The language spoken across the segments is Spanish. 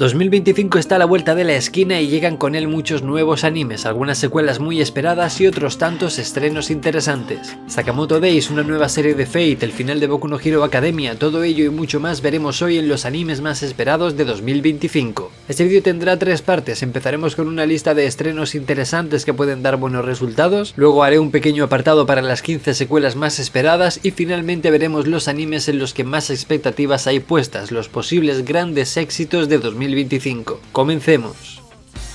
2025 está a la vuelta de la esquina y llegan con él muchos nuevos animes, algunas secuelas muy esperadas y otros tantos estrenos interesantes. Sakamoto Days, una nueva serie de Fate, el final de Boku no Hero Academia, todo ello y mucho más veremos hoy en los animes más esperados de 2025. Este vídeo tendrá 3 partes, empezaremos con una lista de estrenos interesantes que pueden dar buenos resultados, luego haré un pequeño apartado para las 15 secuelas más esperadas y finalmente veremos los animes en los que más expectativas hay puestas, los posibles grandes éxitos de 2025. Comencemos.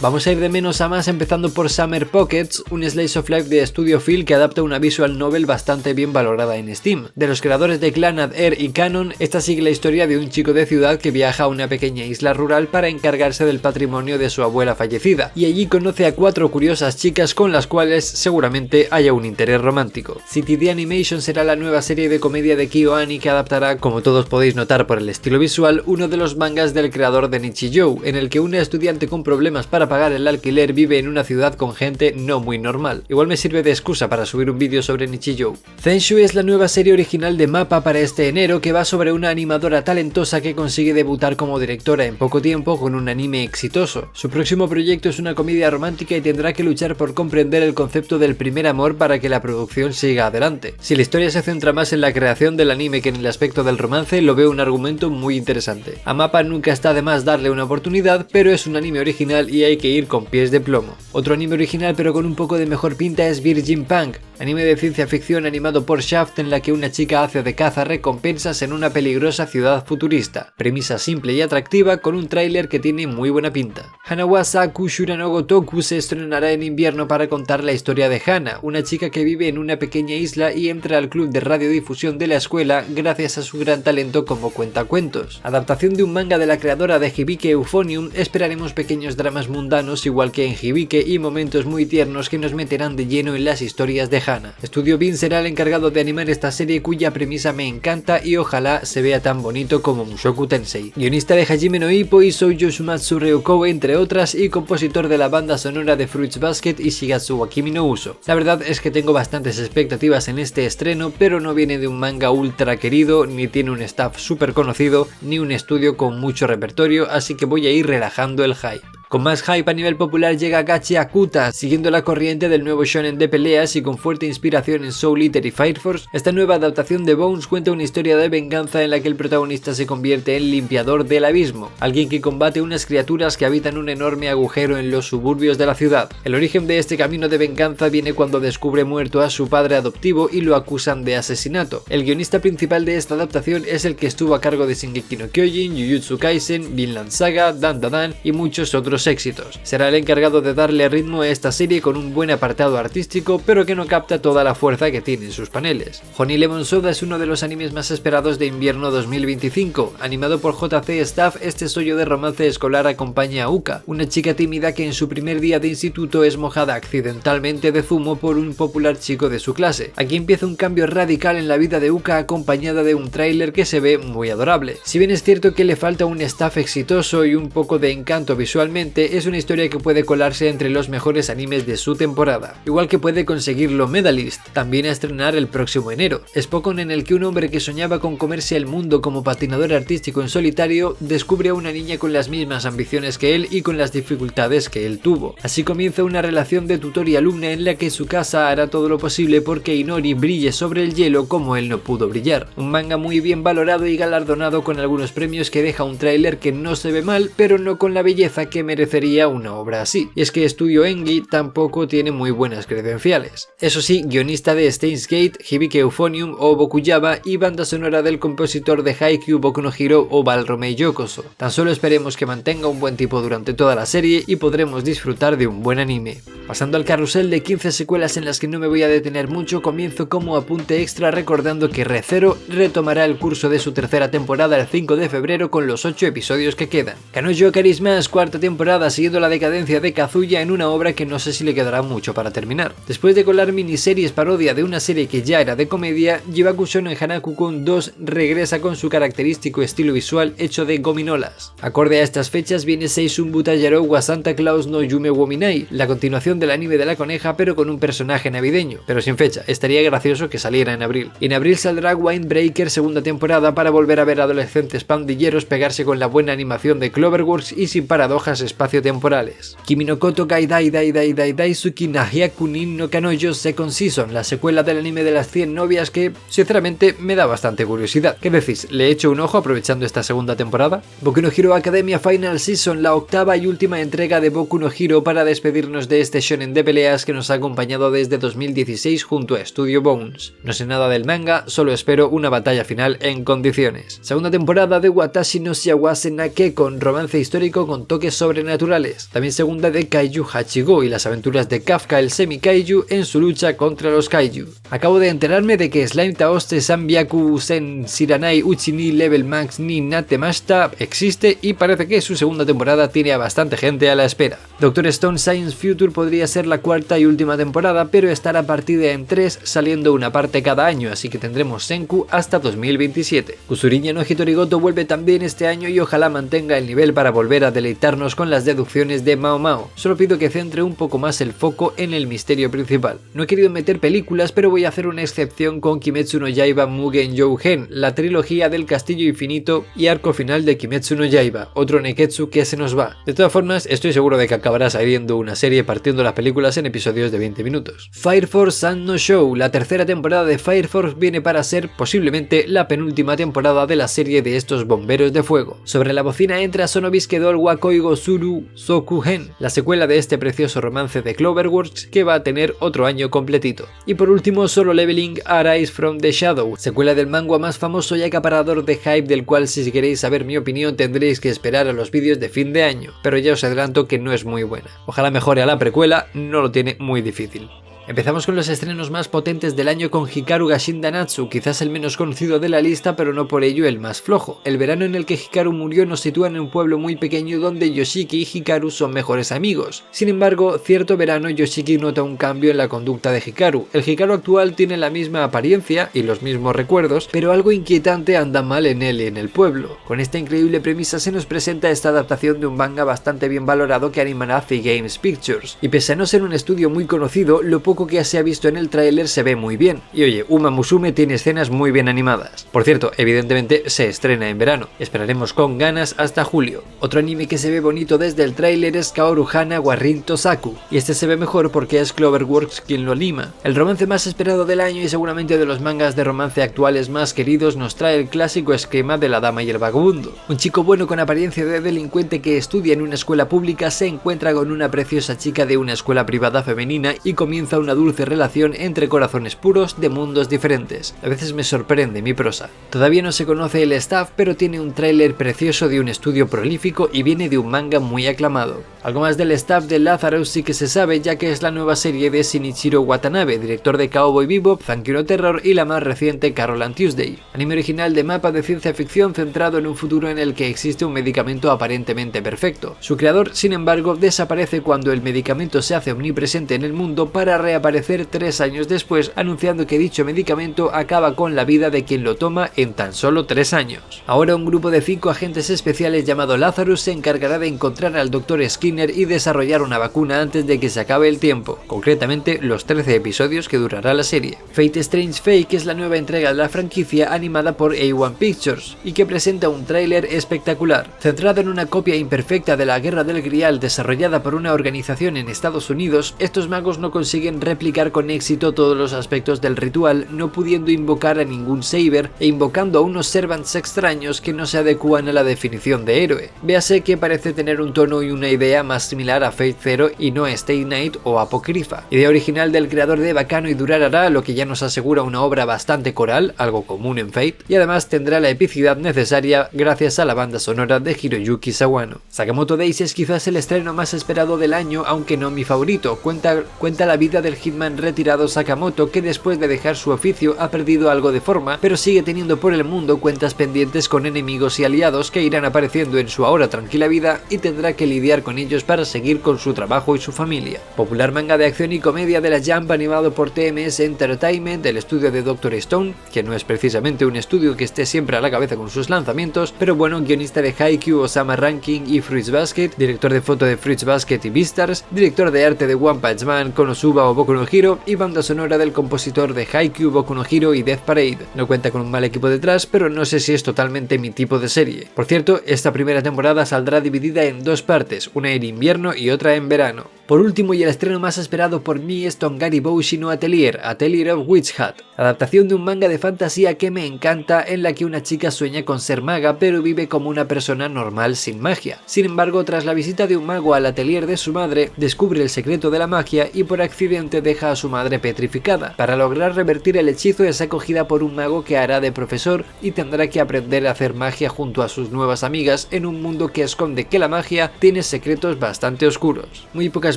Vamos a ir de menos a más empezando por Summer Pockets, un slice of life de Studio Phil que adapta una visual novel bastante bien valorada en Steam. De los creadores de Clannad, Air y Canon, esta sigue la historia de un chico de ciudad que viaja a una pequeña isla rural para encargarse del patrimonio de su abuela fallecida, y allí conoce a 4 curiosas chicas con las cuales seguramente haya un interés romántico. City D Animation será la nueva serie de comedia de KyoAni que adaptará, como todos podéis notar por el estilo visual, uno de los mangas del creador de Nichijou, en el que una estudiante con problemas para pagar el alquiler vive en una ciudad con gente no muy normal. Igual me sirve de excusa para subir un vídeo sobre Nichijou. Zenshu es la nueva serie original de MAPPA para este enero que va sobre una animadora talentosa que consigue debutar como directora en poco tiempo con un anime exitoso. Su próximo proyecto es una comedia romántica y tendrá que luchar por comprender el concepto del primer amor para que la producción siga adelante. Si la historia se centra más en la creación del anime que en el aspecto del romance, lo veo un argumento muy interesante. A MAPPA nunca está de más darle una oportunidad, pero es un anime original y hay que ir con pies de plomo. Otro anime original pero con un poco de mejor pinta es Virgin Punk, anime de ciencia ficción animado por Shaft en la que una chica hace de caza recompensas en una peligrosa ciudad futurista. Premisa simple y atractiva con un tráiler que tiene muy buena pinta. Hanawa Saku Shura no Gotoku se estrenará en invierno para contar la historia de Hana, una chica que vive en una pequeña isla y entra al club de radiodifusión de la escuela gracias a su gran talento como cuentacuentos. Adaptación de un manga de la creadora de Hibike Euphonium, esperaremos pequeños dramas mundanos igual que en Hibike y momentos muy tiernos que nos meterán de lleno en las historias de Hana. Studio Bean será el encargado de animar esta serie cuya premisa me encanta y ojalá se vea tan bonito como Mushoku Tensei. Guionista de Hajime no Ippo y Shoujo Shumatsu Ryukou entre otras y compositor de la banda sonora de Fruits Basket y Shigatsu wa Kimi no Uso. La verdad es que tengo bastantes expectativas en este estreno, pero no viene de un manga ultra querido, ni tiene un staff súper conocido, ni un estudio con mucho repertorio, así que voy a ir relajando el hype. Con más hype a nivel popular llega Gachi Akuta, siguiendo la corriente del nuevo shonen de peleas y con fuerte inspiración en Soul Eater y Fire Force, esta nueva adaptación de Bones cuenta una historia de venganza en la que el protagonista se convierte en limpiador del abismo, alguien que combate unas criaturas que habitan un enorme agujero en los suburbios de la ciudad. El origen de este camino de venganza viene cuando descubre muerto a su padre adoptivo y lo acusan de asesinato. El guionista principal de esta adaptación es el que estuvo a cargo de Shingeki no Kyojin, Jujutsu Kaisen, Vinland Saga, Dan Da Dan y muchos otros éxitos. Será el encargado de darle ritmo a esta serie con un buen apartado artístico, pero que no capta toda la fuerza que tiene en sus paneles. Honey Lemon Soda es uno de los animes más esperados de invierno 2025. Animado por JC Staff, este sollo de romance escolar acompaña a Uka, una chica tímida que en su primer día de instituto es mojada accidentalmente de zumo por un popular chico de su clase. Aquí empieza un cambio radical en la vida de Uka acompañada de un tráiler que se ve muy adorable. Si bien es cierto que le falta un staff exitoso y un poco de encanto visualmente, es una historia que puede colarse entre los mejores animes de su temporada, igual que puede conseguirlo Medalist, también a estrenar el próximo enero. Spokon, en el que un hombre que soñaba con comerse el mundo como patinador artístico en solitario, descubre a una niña con las mismas ambiciones que él y con las dificultades que él tuvo. Así comienza una relación de tutor y alumna en la que Tsukasa hará todo lo posible porque Inori brille sobre el hielo como él no pudo brillar. Un manga muy bien valorado y galardonado con algunos premios que deja un tráiler que no se ve mal, pero no con la belleza que merecería una obra así. Y es que Studio Engi tampoco tiene muy buenas credenciales. Eso sí, guionista de Steins Gate, Hibike Euphonium o Bokuyaba y banda sonora del compositor de Haikyuu, Boku no Hero o Balromei Yokoso. Tan solo esperemos que mantenga un buen tipo durante toda la serie y podremos disfrutar de un buen anime. Pasando al carrusel de 15 secuelas en las que no me voy a detener mucho, comienzo como apunte extra recordando que Re:Zero retomará el curso de su tercera temporada el 5 de febrero con los 8 episodios que quedan. Kanojo Karismas, cuarta temporada siguiendo la decadencia de Kazuya en una obra que no sé si le quedará mucho para terminar. Después de colar miniseries parodia de una serie que ya era de comedia, Jibaku Shonen Hanaku-kun 2 regresa con su característico estilo visual hecho de gominolas. Acorde a estas fechas viene Seishun Butayaro wa Santa Claus no Yume wo Minai, la continuación continuación del anime de la coneja pero con un personaje navideño, pero sin fecha, estaría gracioso que saliera en abril. En abril saldrá Windbreaker segunda temporada para volver a ver adolescentes pandilleros pegarse con la buena animación de Cloverworks y sin paradojas espaciotemporales. Kimi no Koto Gai Dai Dai Dai Dai Daisuki na Hyakunin no Kanojo Second Season, la secuela del anime de las 100 novias que, sinceramente, me da bastante curiosidad. ¿Qué decís? ¿Le echo un ojo aprovechando esta segunda temporada? Boku no Hero Academia Final Season, la octava y última entrega de Boku no Hero para despedirnos de este shonen de peleas que nos ha acompañado desde 2016 junto a Studio Bones. No sé nada del manga, solo espero una batalla final en condiciones. Segunda temporada de Watashi no Shiawase Nake con romance histórico con toques sobrenaturales. También segunda de Kaiju Hachigo y las aventuras de Kafka el semi-kaiju en su lucha contra los kaiju. Acabo de enterarme de que Slime Taoste Sanbyaku Sen Shiranai Uchi ni Level Max ni Natemashita existe y parece que su segunda temporada tiene a bastante gente a la espera. Doctor Stone Science Future podría ser la cuarta y última temporada, pero estará partida en 3, saliendo una parte cada año, así que tendremos Senku hasta 2027. Kusurinya no Hitorigoto vuelve también este año y ojalá mantenga el nivel para volver a deleitarnos con las deducciones de Mao Mao. Solo pido que centre un poco más el foco en el misterio principal. No he querido meter películas, pero voy a hacer una excepción con Kimetsu no Yaiba Mugen Yougen, la trilogía del Castillo Infinito y arco final de Kimetsu no Yaiba, otro neketsu que se nos va. De todas formas, estoy seguro de que acabará saliendo una serie partiendo las películas en episodios de 20 minutos. Fire Force Sun no Show, la tercera temporada de Fire Force viene para ser posiblemente la penúltima temporada de la serie de estos bomberos de fuego. Sobre la bocina entra Sonobisuke Doll Wakoigo Suru Sokuhen, la secuela de este precioso romance de Cloverworks que va a tener otro año completito. Y por último, Solo Leveling Arise from the Shadow, secuela del manga más famoso y acaparador de hype del cual si queréis saber mi opinión tendréis que esperar a los vídeos de fin de año, pero ya os adelanto que no es muy buena. Ojalá mejore a la precuela, no lo tiene muy difícil. Empezamos con los estrenos más potentes del año con Hikaru ga Shindanatsu, quizás el menos conocido de la lista pero no por ello el más flojo. El verano en el que Hikaru murió nos sitúa en un pueblo muy pequeño donde Yoshiki y Hikaru son mejores amigos. Sin embargo, cierto verano Yoshiki nota un cambio en la conducta de Hikaru. El Hikaru actual tiene la misma apariencia y los mismos recuerdos, pero algo inquietante anda mal en él y en el pueblo. Con esta increíble premisa se nos presenta esta adaptación de un manga bastante bien valorado que animará C-Games Pictures. Y pese a no ser un estudio muy conocido, lo poco que se ha visto en el tráiler se ve muy bien. Y oye, Uma Musume tiene escenas muy bien animadas. Por cierto, evidentemente se estrena en verano. Esperaremos con ganas hasta julio. Otro anime que se ve bonito desde el tráiler es Kaoru Hana wa Rin Tosaku. Y este se ve mejor porque es Cloverworks quien lo anima. El romance más esperado del año y seguramente de los mangas de romance actuales más queridos nos trae el clásico esquema de La dama y el vagabundo. Un chico bueno con apariencia de delincuente que estudia en una escuela pública se encuentra con una preciosa chica de una escuela privada femenina y comienza una dulce relación entre corazones puros de mundos diferentes. A veces me sorprende mi prosa. Todavía no se conoce el staff, pero tiene un tráiler precioso de un estudio prolífico y viene de un manga muy aclamado. Algo más del staff de Lazarus sí que se sabe, ya que es la nueva serie de Shinichiro Watanabe, director de Cowboy Bebop, Thank You No Terror y la más reciente Carol and Tuesday. Anime original de mapa de ciencia ficción centrado en un futuro en el que existe un medicamento aparentemente perfecto. Su creador, sin embargo, desaparece cuando el medicamento se hace omnipresente en el mundo para reaparecer 3 años después, anunciando que dicho medicamento acaba con la vida de quien lo toma en tan solo 3 años. Ahora un grupo de 5 agentes especiales llamado Lazarus se encargará de encontrar al Dr. Skinner y desarrollar una vacuna antes de que se acabe el tiempo, concretamente los 13 episodios que durará la serie. Fate Strange Fake es la nueva entrega de la franquicia animada por A1 Pictures y que presenta un tráiler espectacular. Centrado en una copia imperfecta de la Guerra del Grial desarrollada por una organización en Estados Unidos, estos magos no consiguen replicar con éxito todos los aspectos del ritual, no pudiendo invocar a ningún Saber e invocando a unos Servants extraños que no se adecúan a la definición de héroe. Véase que parece tener un tono y una idea más similar a Fate Zero y no a Stay Night o Apocrypha. Idea original del creador de Bacano y Durarara, lo que ya nos asegura una obra bastante coral, algo común en Fate, y además tendrá la epicidad necesaria gracias a la banda sonora de Hiroyuki Sawano. Sakamoto Days es quizás el estreno más esperado del año, aunque no mi favorito. Cuenta la vida del hitman retirado Sakamoto, que después de dejar su oficio ha perdido algo de forma, pero sigue teniendo por el mundo cuentas pendientes con enemigos y aliados que irán apareciendo en su ahora tranquila vida y tendrá que lidiar con ellos ellos para seguir con su trabajo y su familia. Popular manga de acción y comedia de la Jump animado por TMS Entertainment, el estudio de Dr. Stone, que no es precisamente un estudio que esté siempre a la cabeza con sus lanzamientos, pero bueno, guionista de Haikyuu, Osama Ranking y Fruits Basket, director de foto de Fruits Basket y Beastars, director de arte de One Punch Man, Konosuba o Boku no Hero y banda sonora del compositor de Haikyuu, Boku no Hero y Death Parade. No cuenta con un mal equipo detrás, pero no sé si es totalmente mi tipo de serie. Por cierto, esta primera temporada saldrá dividida en dos partes, una en invierno y otra en verano. Por último, y el estreno más esperado por mí, es Tongari Boushi no Atelier, Atelier of Witch Hat, adaptación de un manga de fantasía que me encanta, en la que una chica sueña con ser maga pero vive como una persona normal sin magia. Sin embargo, tras la visita de un mago al atelier de su madre, descubre el secreto de la magia y por accidente deja a su madre petrificada. Para lograr revertir el hechizo es acogida por un mago que hará de profesor y tendrá que aprender a hacer magia junto a sus nuevas amigas en un mundo que esconde que la magia tiene secretos bastante oscuros. Muy pocas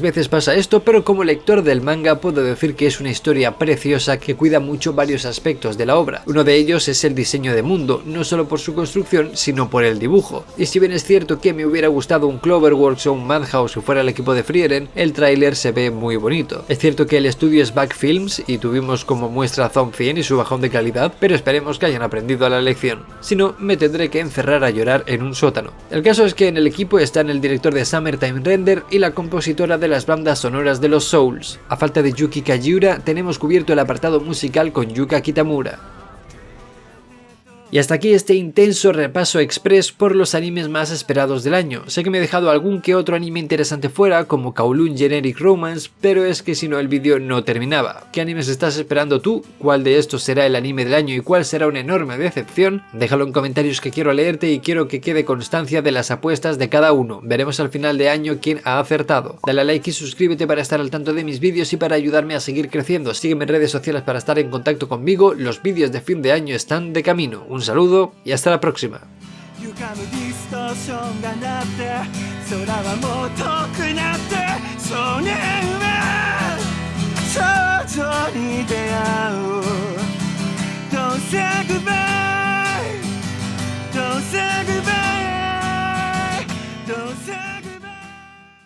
veces pasa esto, pero como lector del manga puedo decir que es una historia preciosa que cuida mucho varios aspectos de la obra. Uno de ellos es el diseño de mundo, no solo por su construcción, sino por el dibujo. Y si bien es cierto que me hubiera gustado un Cloverworks o un Madhouse si fuera el equipo de Frieren, el tráiler se ve muy bonito. Es cierto que el estudio es Back Films y tuvimos como muestra Zone 100 y su bajón de calidad, pero esperemos que hayan aprendido a la lección. Si no, me tendré que encerrar a llorar en un sótano. El caso es que en el equipo están el director de Summertime Render y la compositora de las bandas sonoras de los Souls. A falta de Yuki Kajiura, tenemos cubierto el apartado musical con Yuka Kitamura. Y hasta aquí este intenso repaso express por los animes más esperados del año. Sé que me he dejado algún que otro anime interesante fuera, como Kowloon Generic Romance, pero es que si no el vídeo no terminaba. ¿Qué animes estás esperando tú? ¿Cuál de estos será el anime del año y cuál será una enorme decepción? Déjalo en comentarios, que quiero leerte y quiero que quede constancia de las apuestas de cada uno. Veremos al final de año quién ha acertado. Dale a like y suscríbete para estar al tanto de mis vídeos y para ayudarme a seguir creciendo. Sígueme en redes sociales para estar en contacto conmigo. Los vídeos de fin de año están de camino. Un saludo y hasta la próxima. 少女に出会うどうせ